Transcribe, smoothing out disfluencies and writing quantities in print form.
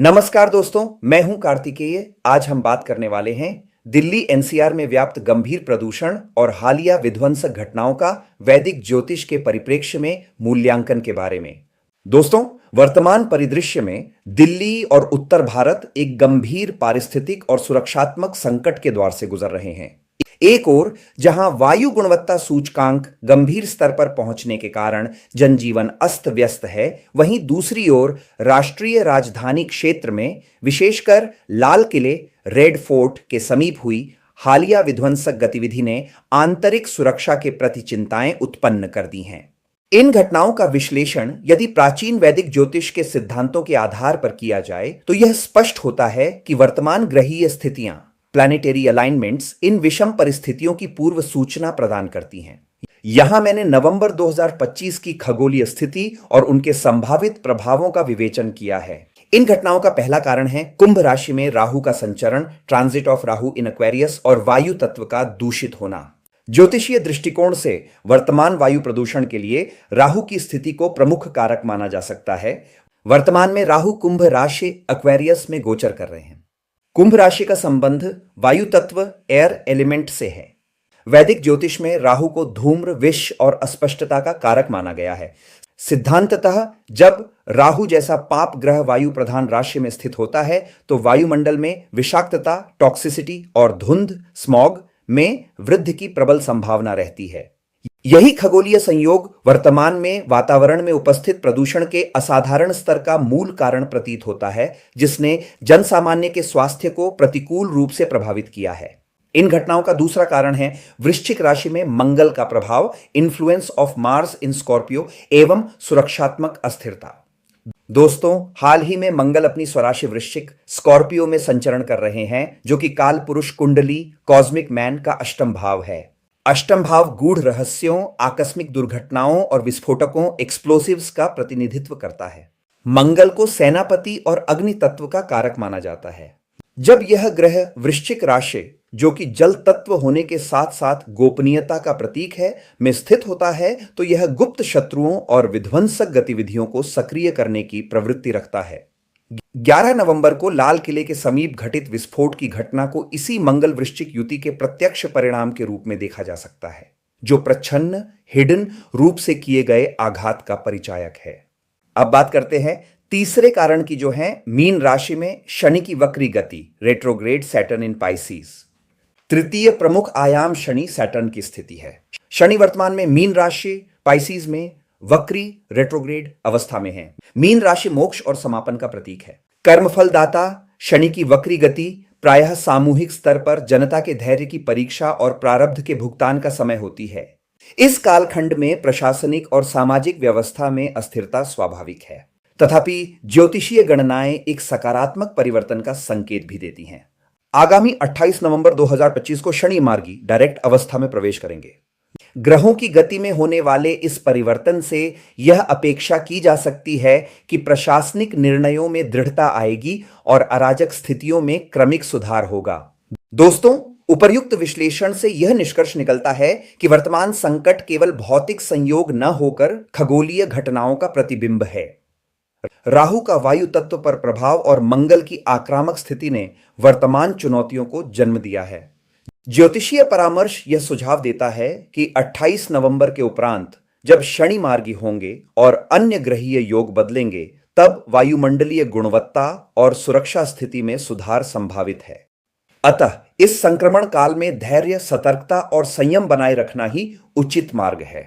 नमस्कार दोस्तों, मैं हूं कार्तिकेय। आज हम बात करने वाले हैं दिल्ली एनसीआर में व्याप्त गंभीर प्रदूषण और हालिया विध्वंसक घटनाओं का वैदिक ज्योतिष के परिप्रेक्ष्य में मूल्यांकन के बारे में। दोस्तों, वर्तमान परिदृश्य में दिल्ली और उत्तर भारत एक गंभीर पारिस्थितिक और सुरक्षात्मक संकट के द्वार से गुजर रहे हैं। एक ओर जहां वायु गुणवत्ता सूचकांक गंभीर स्तर पर पहुंचने के कारण जनजीवन अस्त व्यस्त है, वहीं दूसरी ओर राष्ट्रीय राजधानी क्षेत्र में विशेषकर लाल किले रेड फोर्ट के समीप हुई हालिया विध्वंसक गतिविधि ने आंतरिक सुरक्षा के प्रति चिंताएं उत्पन्न कर दी हैं। इन घटनाओं का विश्लेषण यदि प्राचीन वैदिक ज्योतिष के सिद्धांतों के आधार पर किया जाए तो यह स्पष्ट होता है कि वर्तमान ग्रहीय स्थितियां प्लैनेटरी अलाइनमेंट्स इन विषम परिस्थितियों की पूर्व सूचना प्रदान करती हैं। यहां मैंने नवंबर 2025 की खगोलीय स्थिति और उनके संभावित प्रभावों का विवेचन किया है। इन घटनाओं का पहला कारण है कुंभ राशि में राहु का संचरण, transit of Rahu in Aquarius और वायु तत्व का दूषित होना। ज्योतिषीय दृष्टिकोण से वर्तमान वायु प्रदूषण के लिए राहु की स्थिति को प्रमुख कारक माना जा सकता है। वर्तमान में राहु कुंभ राशि एक्वेरियस में गोचर कर रहे हैं। कुंभ राशि का संबंध वायु तत्व एयर एलिमेंट से है। वैदिक ज्योतिष में राहु को धूम्र, विष और अस्पष्टता का कारक माना गया है। सिद्धांततः जब राहु जैसा पाप ग्रह वायु प्रधान राशि में स्थित होता है तो वायुमंडल में विषाक्तता, टॉक्सिसिटी और धुंध स्मॉग में वृद्धि की प्रबल संभावना रहती है। यही खगोलीय संयोग वर्तमान में वातावरण में उपस्थित प्रदूषण के असाधारण स्तर का मूल कारण प्रतीत होता है, जिसने जनसामान्य के स्वास्थ्य को प्रतिकूल रूप से प्रभावित किया है। इन घटनाओं का दूसरा कारण है वृश्चिक राशि में मंगल का प्रभाव, influence of Mars in Scorpio एवं सुरक्षात्मक अस्थिरता। दोस्तों, हाल ही में मंगल अपनी स्वराशि वृश्चिक स्कॉर्पियो में संचरण कर रहे हैं, जो कि काल पुरुष कुंडली कॉस्मिक मैन का अष्टम भाव है। अष्टम भाव गूढ़ रहस्यों, आकस्मिक दुर्घटनाओं और विस्फोटकों एक्सप्लोसिव्स का प्रतिनिधित्व करता है। मंगल को सेनापति और अग्नि तत्व का कारक माना जाता है। जब यह ग्रह वृश्चिक राशि, जो कि जल तत्व होने के साथ साथ गोपनीयता का प्रतीक है, में स्थित होता है तो यह गुप्त शत्रुओं और विध्वंसक गतिविधियों को सक्रिय करने की प्रवृत्ति रखता है। 11 नवंबर को लाल किले के समीप घटित विस्फोट की घटना को इसी मंगल वृश्चिक युति के प्रत्यक्ष परिणाम के रूप में देखा जा सकता है, जो प्रच्छन्न हिडन रूप से किए गए आघात का परिचायक है। अब बात करते हैं तीसरे कारण की, जो है मीन राशि में शनि की वक्री गति, रेट्रोग्रेड सैटर्न इन पाइसिस। तृतीय प्रमुख आयाम शनि सैटर्न की स्थिति है। शनि वर्तमान में मीन राशि पाइसिस में वक्री रेट्रोग्रेड अवस्था में है। मीन राशि मोक्ष और समापन का प्रतीक है। कर्मफलदाता शनि की वक्री गति प्रायः सामूहिक स्तर पर जनता के धैर्य की परीक्षा और प्रारब्ध के भुगतान का समय होती है। इस कालखंड में प्रशासनिक और सामाजिक व्यवस्था में अस्थिरता स्वाभाविक है, तथापि ज्योतिषीय गणनाएं एक सकारात्मक परिवर्तन का संकेत भी देती हैं। आगामी 28 नवंबर 2025 को शनि मार्गी डायरेक्ट अवस्था में प्रवेश करेंगे। ग्रहों की गति में होने वाले इस परिवर्तन से यह अपेक्षा की जा सकती है कि प्रशासनिक निर्णयों में दृढ़ता आएगी और अराजक स्थितियों में क्रमिक सुधार होगा। दोस्तों, उपर्युक्त विश्लेषण से यह निष्कर्ष निकलता है कि वर्तमान संकट केवल भौतिक संयोग न होकर खगोलीय घटनाओं का प्रतिबिंब है। राहु का वायु तत्व पर प्रभाव और मंगल की आक्रामक स्थिति ने वर्तमान चुनौतियों को जन्म दिया है। ज्योतिषीय परामर्श यह सुझाव देता है कि 28 नवंबर के उपरांत जब शनि मार्गी होंगे और अन्य ग्रहीय योग बदलेंगे, तब वायुमंडलीय गुणवत्ता और सुरक्षा स्थिति में सुधार संभावित है। अतः इस संक्रमण काल में धैर्य, सतर्कता और संयम बनाए रखना ही उचित मार्ग है।